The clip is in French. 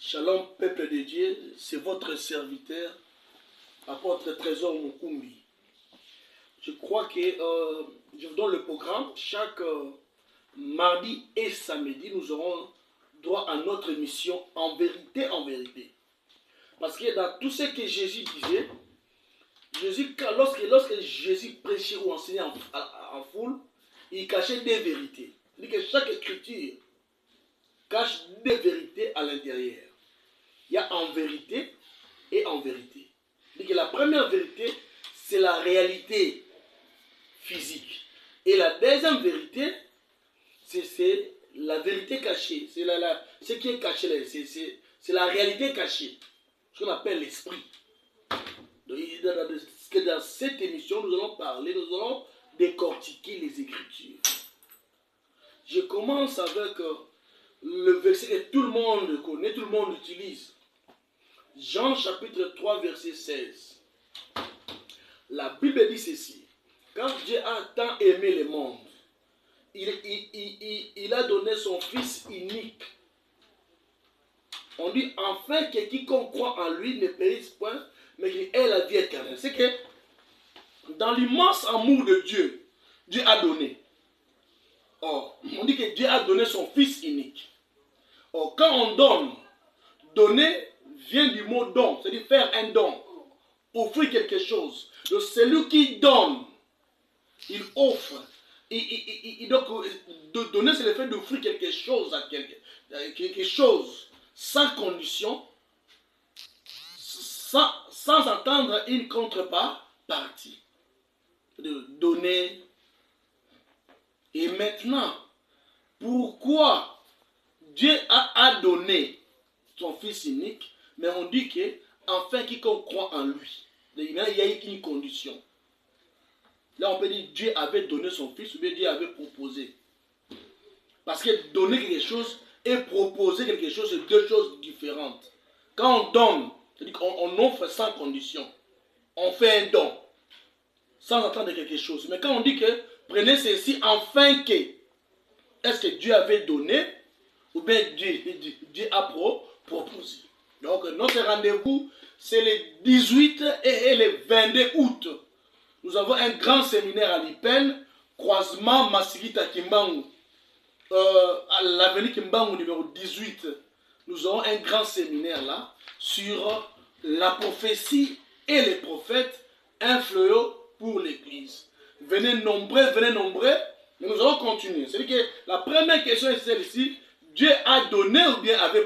Shalom, peuple de Dieu, c'est votre serviteur, apôtre Trésor Mukumbi. Je crois que je vous donne le programme. Chaque mardi et samedi, nous aurons droit à notre émission en vérité, en vérité. Parce que dans tout ce que Jésus disait, lorsque Jésus prêchait ou enseignait en foule, il cachait des vérités. Il dit que chaque écriture cache des vérités à l'intérieur. Il y a en vérité et en vérité. Il dit que la première vérité, c'est la réalité physique. Et la deuxième vérité, c'est la vérité cachée. C'est ce qui est caché, c'est la réalité cachée. Ce qu'on appelle l'esprit. Dans cette émission, nous allons parler, nous allons décortiquer les Écritures. Je commence avec le verset que tout le monde connaît, tout le monde utilise. Jean chapitre 3, verset 16. La Bible dit ceci. Quand Dieu a tant aimé le monde, il a donné son Fils unique. On dit enfin que quiconque croit en lui ne périsse point, mais qu'il ait la vie éternelle. C'est que dans l'immense amour de Dieu, Dieu a donné. Or, on dit que Dieu a donné son Fils unique. Or, quand on donne, donner vient du mot don, c'est-à-dire faire un don, offrir quelque chose. Donc, celui qui donne, il offre. Donc, de donner, c'est le fait d'offrir quelque chose à quelque chose sans condition, sans attendre une contrepartie. De donner. Et maintenant, pourquoi Dieu a donné son Fils unique, mais on dit que enfin quiconque croit en lui, il y a une condition. Là on peut dire Dieu avait donné son Fils ou bien Dieu avait proposé. Parce que donner quelque chose et proposer quelque chose, c'est deux choses différentes. Quand on donne, c'est-à-dire qu'on offre sans condition. On fait un don, sans attendre quelque chose. Mais quand on dit que prenez ceci afin que, est-ce que Dieu avait donné ou bien Dieu a proposé. Donc notre rendez-vous, c'est le 18 et le 22 août. Nous avons un grand séminaire à Lipen, croisement Masikita Kimbangu, à l'avenue Kimbangu numéro 18. Nous aurons un grand séminaire là sur la prophétie et les prophètes, un fléau pour l'Église. Venez nombreux, mais nous allons continuer. C'est-à-dire que la première question est celle-ci, Dieu a donné ou bien avait